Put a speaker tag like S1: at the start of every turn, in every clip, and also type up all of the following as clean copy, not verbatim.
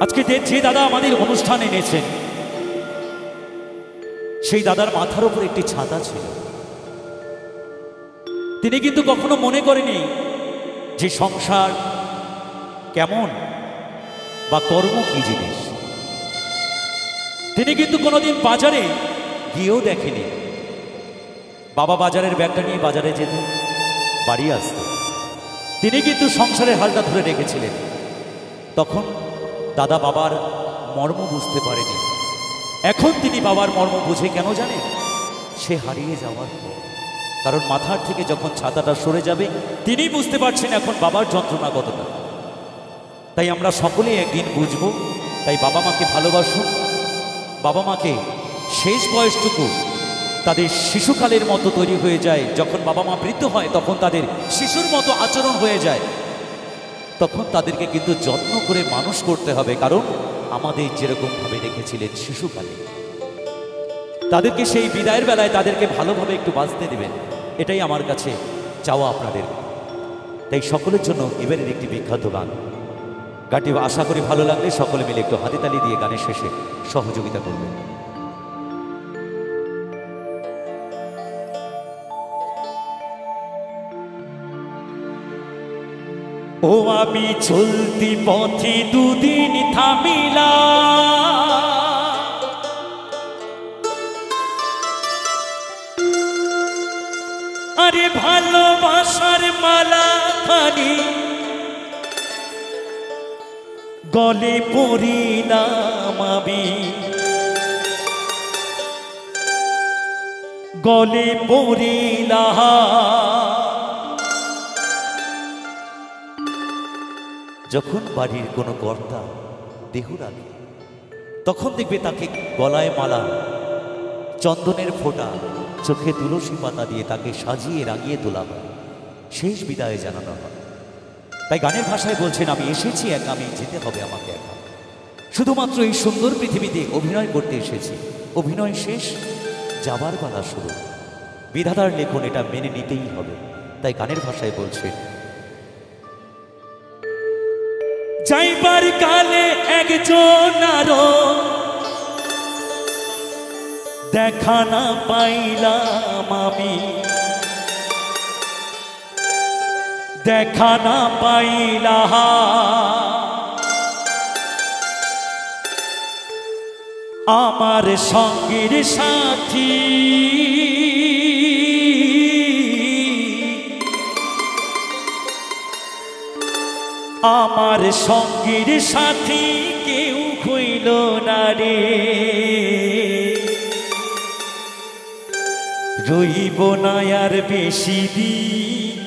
S1: আজকে যে দাদা আমাদের অনুষ্ঠানে এনেছেন সেই দাদার মাথার উপর একটি ছাতা ছিল। তিনি কিন্তু কখনো মনে করেনি যে সংসার কেমন বা কর্ম কি জিনিস। তিনি কিন্তু কোনোদিন বাজারে গিয়েও দেখেনি। বাবা বাজারের ব্যাগটা নিয়ে বাজারে যেত, বাড়ি আসত। তিনি কিন্তু সংসারের হালটা ধরে রেখেছিলেন। তখন দাদা বাবার মর্ম বুঝতে পারেনি। এখন তিনি বাবার মর্ম বুঝে কেন জানেন? সে হারিয়ে যাওয়ার পর, কারণ মাথার থেকে যখন ছাতাটা সরে যাবে তিনি বুঝতে পারছেন এখন বাবার যন্ত্রণা কতটা। তাই আমরা সকলেই একদিন বুঝবো। তাই বাবা মাকে ভালোবাসুন। বাবা মাকে শেষ বয়সটুকু তাদের শিশুকালের মতো তৈরি হয়ে যায়। যখন বাবা মা বৃদ্ধ হয় তখন তাদের শিশুর মতো আচরণ হয়ে যায়। তখন তাদেরকে কিন্তু যত্ন করে মানুষ করতে হবে, কারণ আমাদের যেরকমভাবে রেখেছিলেন শিশুকালে, তাদেরকে সেই বিদায়ের বেলায় তাদেরকে ভালোভাবে একটু বাঁচতে দেবেন। এটাই আমার কাছে চাওয়া আপনাদের। তাই সকলের জন্য এবারের একটি বিখ্যাত গানটি আশা করি ভালো লাগলে সকলে মিলে একটু হাততালি দিয়ে গানের শেষে সহযোগিতা করবেন। ও আমি চলতি পথে দুদিন থামিলা, আরে ভালোবাসার মালা খানি গলে পড়িলাম আমি, গলে পড়িলাম। যখন বাড়ির কোনো কর্তা দেহ রাখে তখন দেখবে তাকে গলায় মালা, চন্দনের ফোঁটা, চোখে তুলসী পাতা দিয়ে তাকে সাজিয়ে রাগিয়ে তোলা হয়, শেষ বিদায় জানানো হয়। তাই গানের ভাষায় বলছেন, আমি এসেছি একা, আমি যেতে হবে আমাকে একা। শুধুমাত্র এই সুন্দর পৃথিবীতে অভিনয় করতে এসেছি। অভিনয় শেষ, যাবার পালা শুরু। বিধাতার লেখন এটা মেনে নিতেই হবে। তাই গানের ভাষায় বলছেন, যাইবার কালে একজন আরো দেখা না পাইলাম আমি, দেখা না পাইলাম। আমার সঙ্গের সাথী আমার সঙ্গের সাথী কেউ হইল না রে, রইব না আর বেশি দিন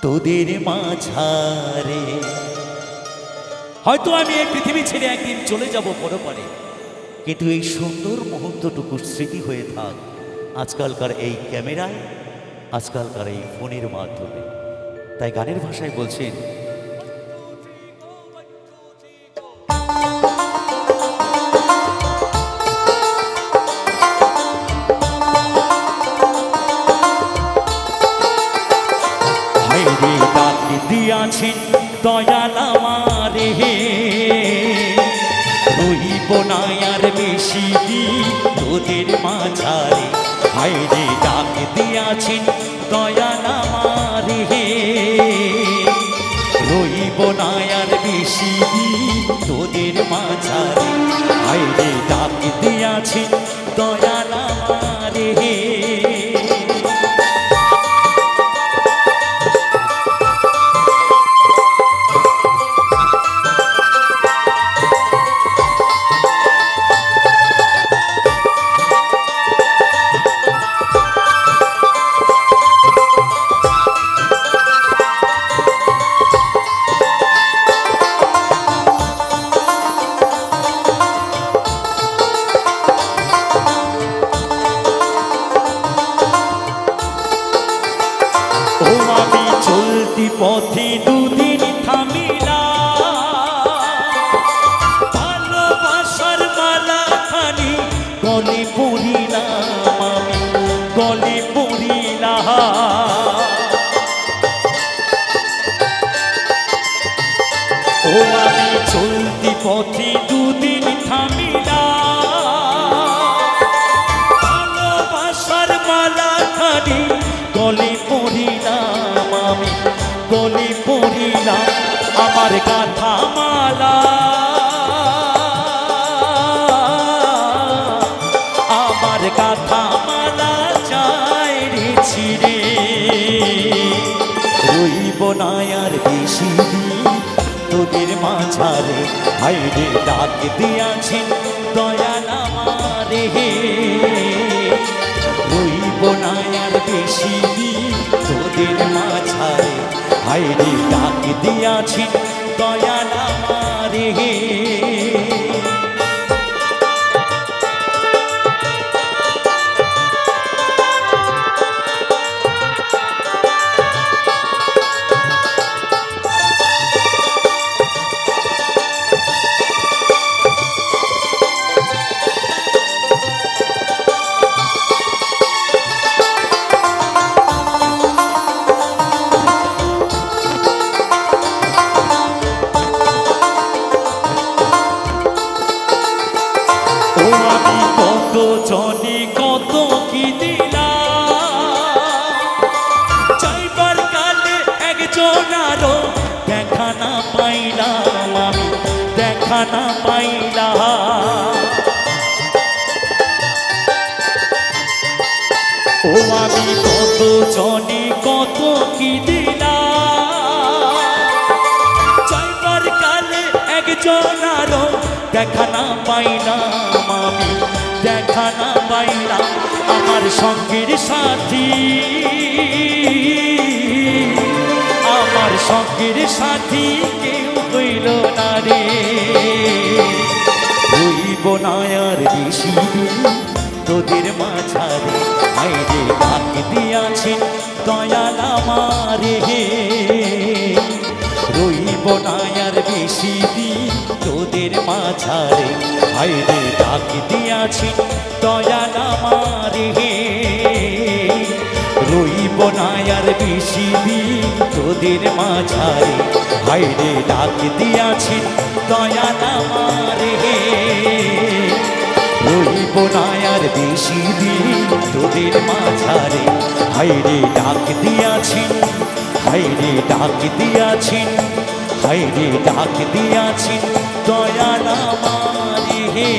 S1: তোদের মাঝারে। হয়তো আমি এই পৃথিবী ছেড়ে একদিন চলে যাব পরপারে, কিন্তু এই সুন্দর মুহূর্তটুকু স্মৃতি হয়ে থাক আজকালকার এই ক্যামেরায়, আজকালকার এই ফোনের মাধ্যমে। তাই গানের ভাষায় বলছেন, দিয়াছেন দয়াল আমারে, রইব না আর বেশি দিন তোদের মাঝারে। হায়রে ডাক দিয়াছেন দয়াল আমারে, রইব না আর বেশি দিন তোদের মাঝারে। হায়রে ডাক দিয়াছেন দয়াল আমারে। আমি চলতি পথে দুদিন থামিলাম, ভালোবাসার মালা খানি গলে পড়িলাম, আমি গলে পড়িলাম আমার গাথা মালা, আমার গাথা মালা চাই রে ছিড়ে। রইব না আর বেশি দিন তোদের মাঝারে, হাইরে ডাক দিয়াছেন দয়াল আমারে। রইব না আর বেশি দিন তোদের মাঝারে, হাইরে ডাক দিয়াছেন দয়াল আমারে। জনি কত কি দিলাম, চাইবার কালে একজন আরো দেখা না পাইলাম, আমি দেখা না পাইলাম। ও আমি কত জনি কত কি দিলাম, চাইবার কালে একজন আরো দেখা না পাইলাম, আমি দেখা না পাইলাম আমার সঙ্গের সাথী, আমার সঙ্গের সাথী কেউ হইল না রে। রইব না আর বেশি দিন তোদের মাঝারে, আইরে ডাক দিয়াছেন দয়াল আমারে। রইব না আর বেশি দিন তোদের মাঝারে, হাইরে ডাক দিয়াছেন দয়াল আমারে। রইব না আর বেশি দিন তোদের মাঝারে, হাইরে ডাক দিয়াছেন দয়াল আমারে। রইব না আর বেশি দিন তোদের মাঝারে, হাইরে ডাক দিয়াছেন, হাইরে ডাক দিয়াছেন, হাইরে ডাক দিয়াছেন দয়াল আমারে।